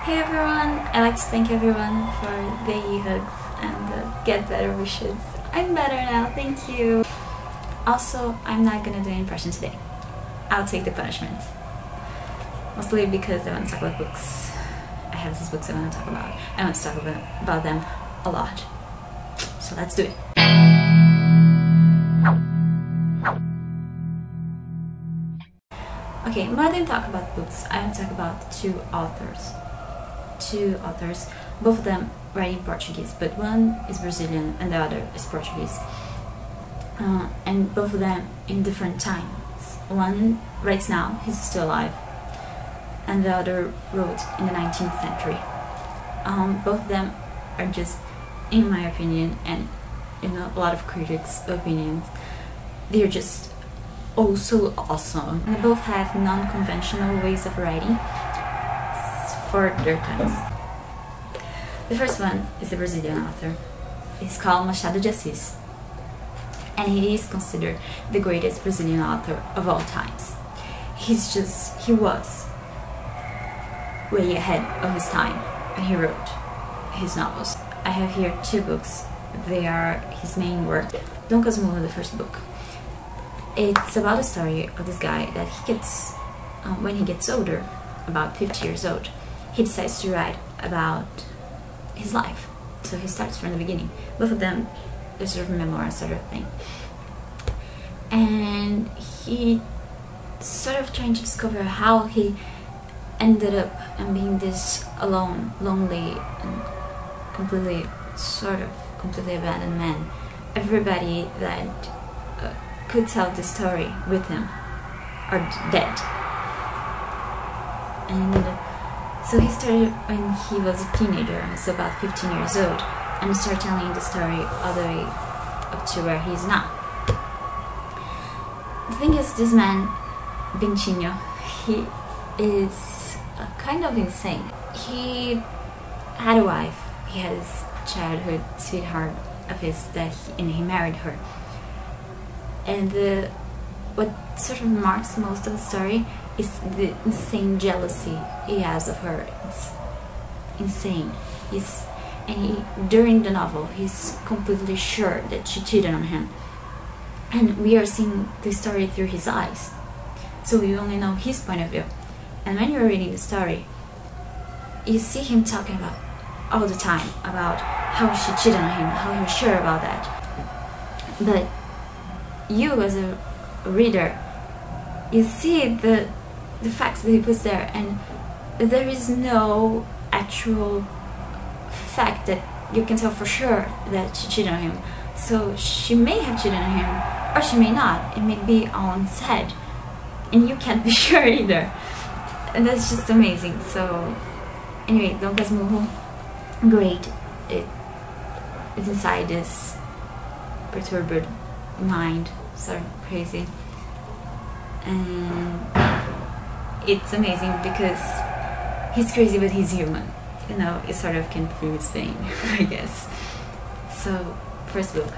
Hey everyone, I'd like to thank everyone for the hugs and get better wishes. I'm better now, thank you. Also, I'm not gonna do an impression today. I'll take the punishment. Mostly because I want to talk about books. I have these books I want to talk about. I want to talk about them a lot. So let's do it. Okay, more than talk about books, I want to talk about two authors, both of them writing Portuguese, but one is Brazilian and the other is Portuguese. And both of them in different times. One writes now, he's still alive, and the other wrote in the 19th century. Both of them are just, in my opinion, and in a lot of critics' opinions, they're just also awesome. They both have non-conventional ways of writing for their times. The first one is a Brazilian author. He's called Machado de Assis, and he is considered the greatest Brazilian author of all times. He was way ahead of his time when he wrote his novels. I have here two books. They are his main work. Casmurro, the first book. It's about the story of this guy that he gets, when he gets older, about 50 years old, he decides to write about his life. So he starts from the beginning. Both of them, they're sort of memoirs sort of thing. And he sort of trying to discover how he ended up and being this alone, lonely, and completely abandoned man. Everybody that could tell the story with him are dead. And so he started when he was a teenager, so about 15 years old, and started telling the story all the way up to where he is now. The thing is, this man, Bentinho, he is kind of insane. He had a wife, he had his childhood sweetheart of his and he married her. And what sort of marks most of the story is the insane jealousy he has of her. It's insane. During the novel, he's completely sure that she cheated on him. And we are seeing the story through his eyes. So we only know his point of view. And when you're reading the story, you see him talking about all the time about how she cheated on him, how he's sure about that. But you as a reader, you see the facts that he puts there, and there is no actual fact that you can tell for sure that she cheated on him. So she may have cheated on him, or she may not. It may be all in his head, and you can't be sure either. And that's just amazing. So anyway, Casmurro, great. It's inside this perturbed mind, sort of crazy, and it's amazing because he's crazy but he's human, you know. It sort of can feel his pain, I guess. So, first book.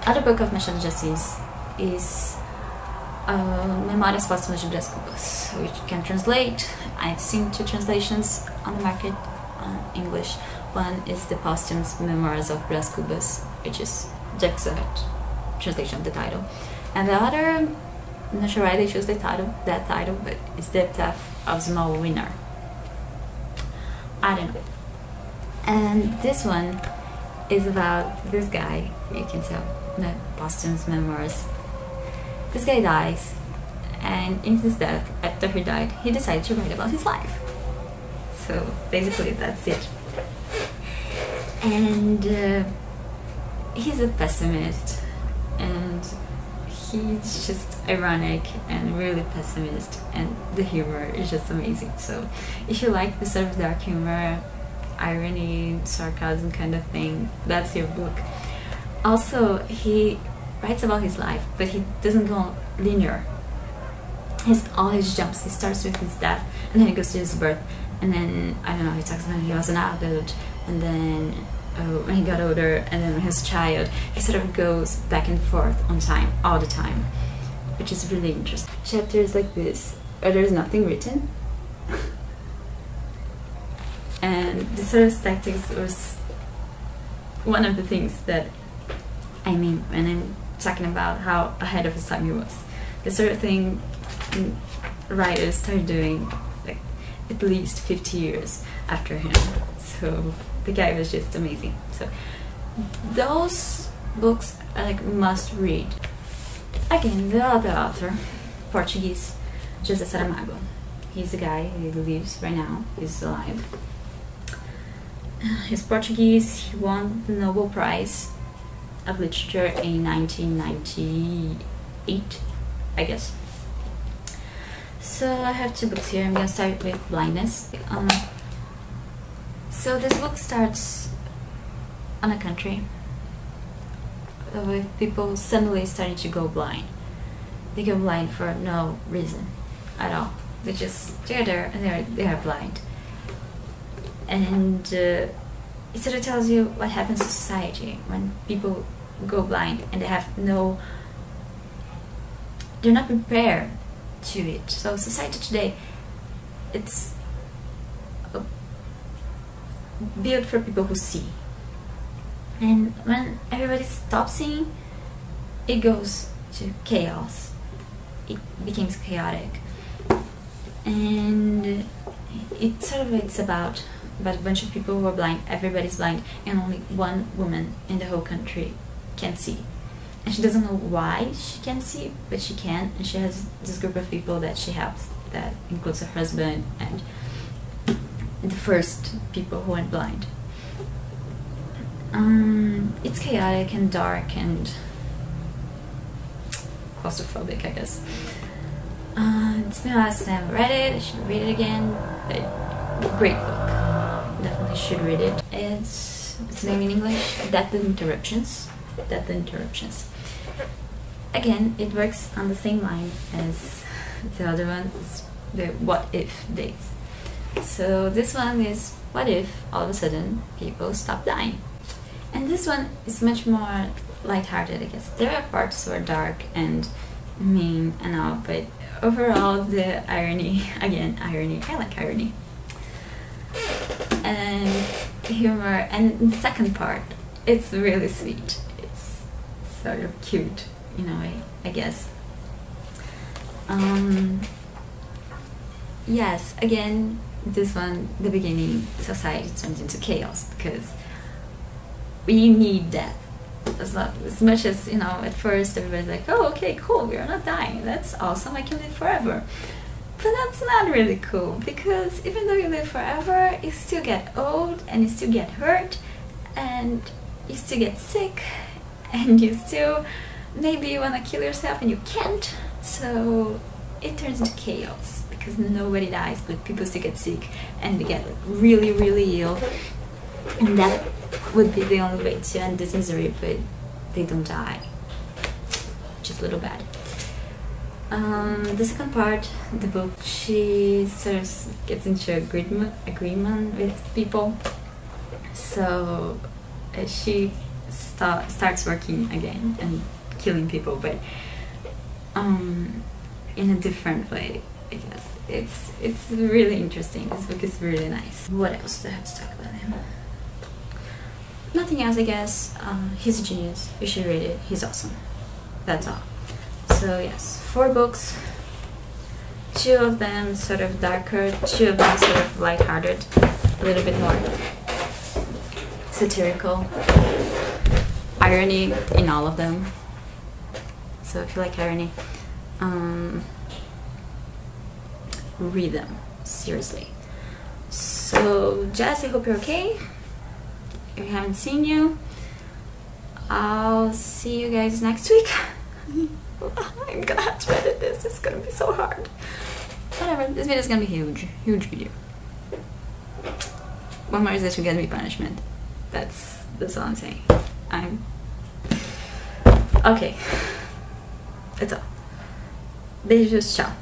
Other book of Machado de Assis is Memoirs Posthumous de Cubas, which you can translate. I've seen two translations on the market in English. One is the Posthumous Memoirs of Cubas, which is the exact translation of the title, and the other, I'm not sure why they chose that title, but it's the Epitaph of Small Winner. I don't know. And this one is about this guy, you can tell, the Posthumous Memoirs. This guy dies, and in his death, after he died, he decided to write about his life. So basically that's it. And he's a pessimist, and he's just ironic and really pessimist, and the humor is just amazing. So if you like the sort of dark humor, irony, sarcasm kind of thing, that's your book. Also, he writes about his life, but he doesn't go linear. All his jumps, he starts with his death, and then he goes to his birth, and then, I don't know, he talks about when he was an adult, and then when he got older, and then when he was a child. He sort of goes back and forth on time, all the time, which is really interesting. Chapters like this, where there's nothing written, And the service tactics was one of the things that I mean when I'm talking about how ahead of his time he was. The sort of thing writers started doing like at least 50 years after him. So the guy was just amazing. So those books are like must read. Again, the other author, Portuguese, José Saramago. He's a guy who lives right now, he's alive. He's Portuguese, he won the Nobel Prize of Literature in 1998, I guess. So I have two books here. I'm gonna start with Blindness. So this book starts on a country with people suddenly starting to go blind. They go blind for no reason at all. They're there and they are blind. And it sort of tells you what happens to society when people go blind and they have they're not prepared to it. So society today, it's built for people who see. And when everybody stops seeing, it goes to chaos. It becomes chaotic. And it's about a bunch of people who are blind. Everybody's blind, and only one woman in the whole country can see. And she doesn't know why she can see, but she can, and she has this group of people that she helps. That includes her husband and the first people who went blind. It's chaotic and dark and claustrophobic, I guess. It's been a while since I've read it. I should read it again, but great book. Definitely should read it. It's name in English, Interruptions. Interruptions. Again, it works on the same line as the other one, the what if days. So this one is what if all of a sudden people stop dying. And this one is much more lighthearted, I guess. There are parts who are dark and mean and all, but overall the irony, again, irony, I like irony. And humor, and the second part, it's really sweet. It's sort of cute in a way, I guess. Yes, again, this one, the beginning, society turns into chaos because we need death. It's not as much as, at first everybody's like, oh, okay, cool, we're not dying, that's awesome, I can live forever. But that's not really cool, because even though you live forever, you still get old, and you still get hurt, and you still get sick, and you still maybe want to kill yourself and you can't. So it turns into chaos, because nobody dies, but people still get sick, and they get really, really ill. And that would be the only way to end this misery, but they don't die. Just a little bad. The second part, the book, she sort of gets into agreement with people. So she starts working again and killing people, but in a different way, I guess. It's really interesting. This book is really nice. What else do I have to talk about him? Nothing else, I guess. He's a genius. You should read it. He's awesome. That's all. So yes, 4 books. 2 of them sort of darker, 2 of them sort of lighthearted, a little bit more satirical. Irony in all of them. So if you like irony, read them, seriously. So Jess, I hope you're okay. If I haven't seen you, I'll see you guys next week. I'm gonna have to edit this, it's gonna be so hard. Whatever, this video is gonna be huge video. One more is that you get me punishment. That's all I'm saying. Okay. That's all. Beijos, tchau.